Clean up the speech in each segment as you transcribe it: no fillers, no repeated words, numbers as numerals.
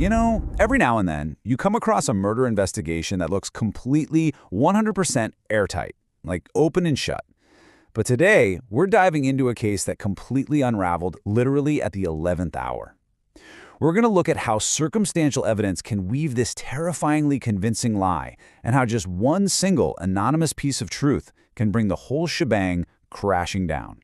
Every now and then, you come across a murder investigation that looks completely 100% airtight, like open and shut. But today, we're diving into a case that completely unraveled literally at the 11th hour. We're going to look at how circumstantial evidence can weave this terrifyingly convincing lie, and how just one single anonymous piece of truth can bring the whole shebang crashing down.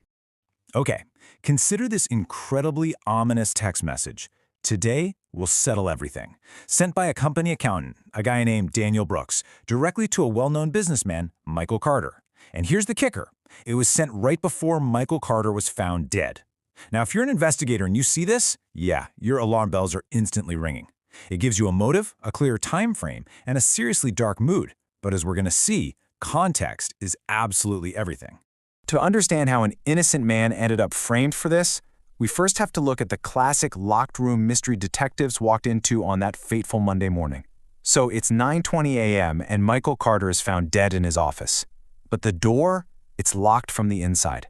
Okay, consider this incredibly ominous text message. Today, we'll settle everything. Sent by a company accountant, a guy named Daniel Brooks, directly to a well-known businessman, Michael Carter. And here's the kicker. It was sent right before Michael Carter was found dead. Now, if you're an investigator and you see this, yeah, your alarm bells are instantly ringing. It gives you a motive, a clear time frame, and a seriously dark mood. But as we're going to see, context is absolutely everything. To understand how an innocent man ended up framed for this, we first have to look at the classic locked room mystery detectives walked into on that fateful Monday morning. So it's 9:20 a.m. and Michael Carter is found dead in his office. But the door, it's locked from the inside.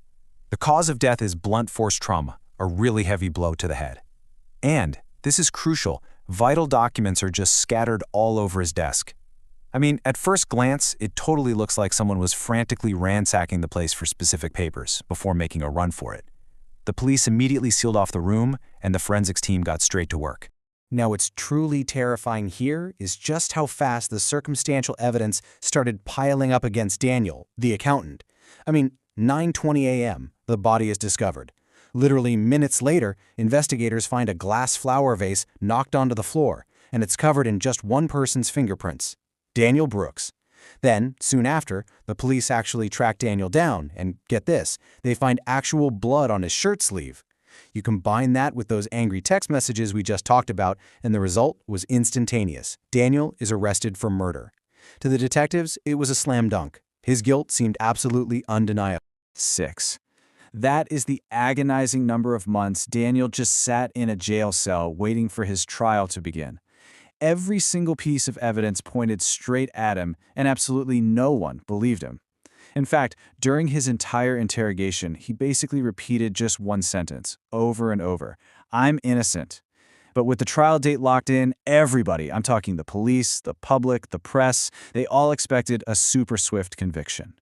The cause of death is blunt force trauma, a really heavy blow to the head. And, this is crucial, vital documents are just scattered all over his desk. I mean, at first glance, it totally looks like someone was frantically ransacking the place for specific papers before making a run for it. The police immediately sealed off the room, and the forensics team got straight to work. Now, what's truly terrifying here is just how fast the circumstantial evidence started piling up against Daniel, the accountant. 9:20 a.m., the body is discovered. Literally minutes later, investigators find a glass flower vase knocked onto the floor, and it's covered in just one person's fingerprints, Daniel Brooks. Then, soon after, the police actually track Daniel down, and get this, they find actual blood on his shirt sleeve. You combine that with those angry text messages we just talked about, and the result was instantaneous. Daniel is arrested for murder. To the detectives, it was a slam dunk. His guilt seemed absolutely undeniable. 6. That is the agonizing number of months Daniel just sat in a jail cell waiting for his trial to begin. Every single piece of evidence pointed straight at him, and absolutely no one believed him. In fact, during his entire interrogation, he basically repeated just one sentence, over and over. "I'm innocent." But with the trial date locked in, everybody, I'm talking the police, the public, the press, they all expected a super swift conviction.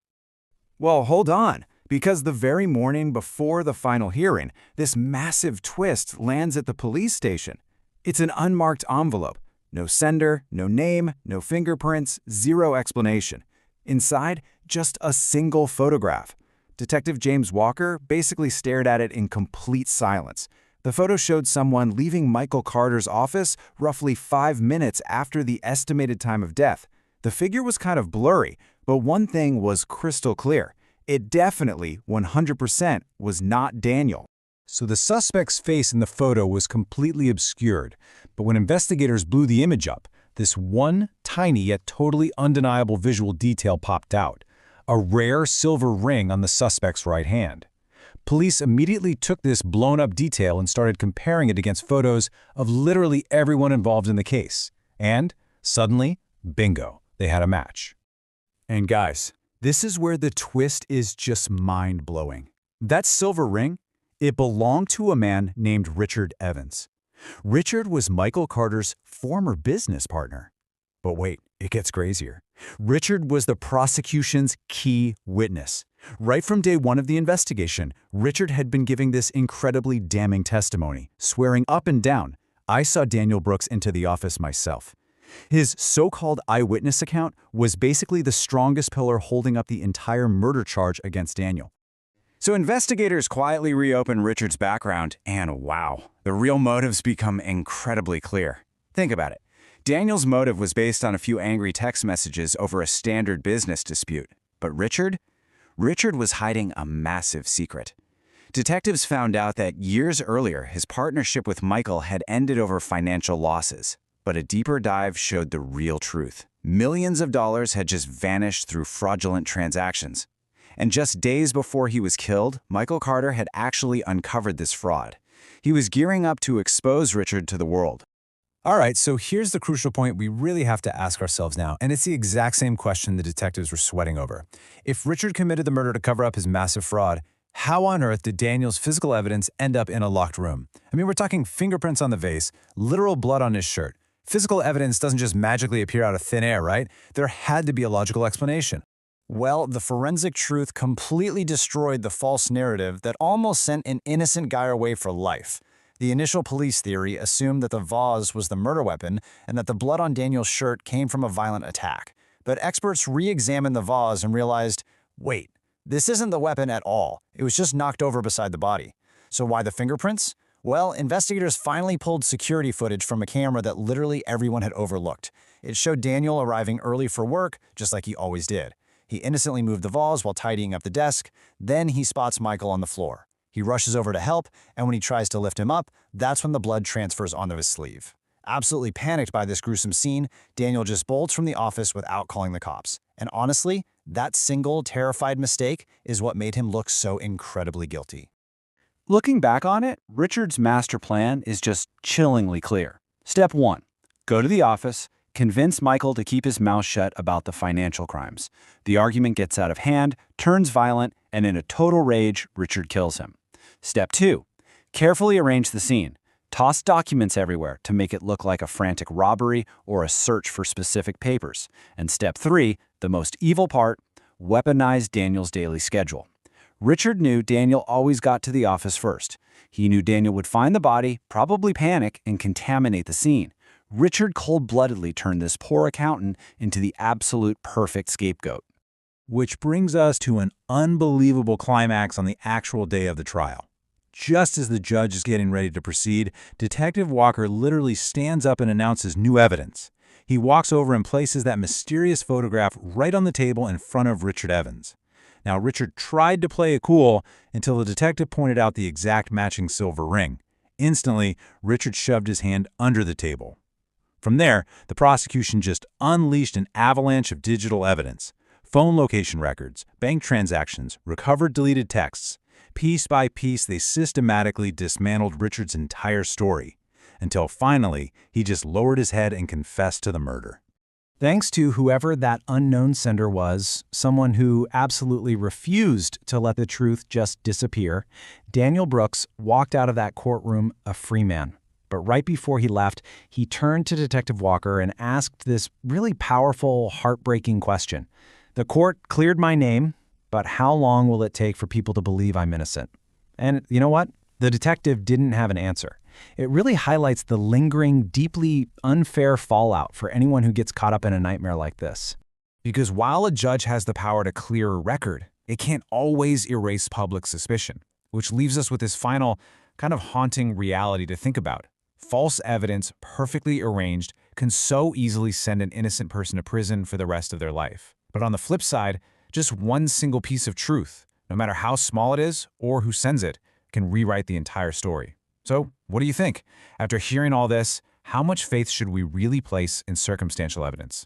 Well, hold on, because the very morning before the final hearing, this massive twist lands at the police station. It's an unmarked envelope. No sender, no name, no fingerprints, zero explanation. Inside, just a single photograph. Detective James Walker basically stared at it in complete silence. The photo showed someone leaving Michael Carter's office roughly 5 minutes after the estimated time of death. The figure was kind of blurry, but one thing was crystal clear. It definitely, 100%, was not Daniel. So the suspect's face in the photo was completely obscured, but when investigators blew the image up, this one tiny yet totally undeniable visual detail popped out, a rare silver ring on the suspect's right hand. Police immediately took this blown-up detail and started comparing it against photos of literally everyone involved in the case. And, suddenly, bingo, they had a match. And guys, this is where the twist is just mind-blowing. That silver ring, it belonged to a man named Richard Evans. Richard was Michael Carter's former business partner. But wait, it gets crazier. Richard was the prosecution's key witness. Right from day one of the investigation, Richard had been giving this incredibly damning testimony, swearing up and down, "I saw Daniel Brooks into the office myself." His so-called eyewitness account was basically the strongest pillar holding up the entire murder charge against Daniel. So investigators quietly reopen Richard's background, and wow, the real motives become incredibly clear. Think about it. Daniel's motive was based on a few angry text messages over a standard business dispute. But Richard was hiding a massive secret. Detectives found out that years earlier, his partnership with Michael had ended over financial losses. But a deeper dive showed the real truth. Millions of dollars had just vanished through fraudulent transactions. And just days before he was killed, Michael Carter had actually uncovered this fraud. He was gearing up to expose Richard to the world. All right, so here's the crucial point we really have to ask ourselves now, and it's the exact same question the detectives were sweating over. If Richard committed the murder to cover up his massive fraud, How on earth did Daniel's physical evidence end up in a locked room? I mean, we're talking fingerprints on the vase, literal blood on his shirt. Physical evidence doesn't just magically appear out of thin air, right? There had to be a logical explanation. Well, the forensic truth completely destroyed the false narrative that almost sent an innocent guy away for life. The initial police theory assumed that the vase was the murder weapon and that the blood on Daniel's shirt came from a violent attack. But experts re-examined the vase and realized, wait, this isn't the weapon at all. It was just knocked over beside the body. So why the fingerprints? Well, investigators finally pulled security footage from a camera that literally everyone had overlooked. It showed Daniel arriving early for work, just like he always did. He innocently moved the vase while tidying up the desk. Then he spots Michael on the floor. He rushes over to help, and when he tries to lift him up, that's when the blood transfers onto his sleeve. Absolutely panicked by this gruesome scene, Daniel just bolts from the office without calling the cops. And honestly, that single terrified mistake is what made him look so incredibly guilty. Looking back on it, Richard's master plan is just chillingly clear. Step 1. Go to the office, convince Michael to keep his mouth shut about the financial crimes. The argument gets out of hand, turns violent, and in a total rage, Richard kills him. Step 2. Carefully arrange the scene. Toss documents everywhere to make it look like a frantic robbery or a search for specific papers. And step 3, the most evil part, weaponize Daniel's daily schedule. Richard knew Daniel always got to the office first. He knew Daniel would find the body, probably panic, and contaminate the scene. Richard cold-bloodedly turned this poor accountant into the absolute perfect scapegoat. Which brings us to an unbelievable climax on the actual day of the trial. Just as the judge is getting ready to proceed, Detective Walker literally stands up and announces new evidence. He walks over and places that mysterious photograph right on the table in front of Richard Evans. Now, Richard tried to play it cool until the detective pointed out the exact matching silver ring. Instantly, Richard shoved his hand under the table. From there, the prosecution just unleashed an avalanche of digital evidence. Phone location records, bank transactions, recovered deleted texts. Piece by piece, they systematically dismantled Richard's entire story, until finally, he just lowered his head and confessed to the murder. Thanks to whoever that unknown sender was, someone who absolutely refused to let the truth just disappear, Daniel Brooks walked out of that courtroom a free man. But right before he left, he turned to Detective Walker and asked this really powerful, heartbreaking question. The court cleared my name, but how long will it take for people to believe I'm innocent? And you know what? The detective didn't have an answer. It really highlights the lingering, deeply unfair fallout for anyone who gets caught up in a nightmare like this. Because while a judge has the power to clear a record, it can't always erase public suspicion, which leaves us with this final, kind of haunting reality to think about. False evidence, perfectly arranged, can so easily send an innocent person to prison for the rest of their life. But on the flip side, just one single piece of truth, no matter how small it is or who sends it, can rewrite the entire story. So, what do you think? After hearing all this, how much faith should we really place in circumstantial evidence?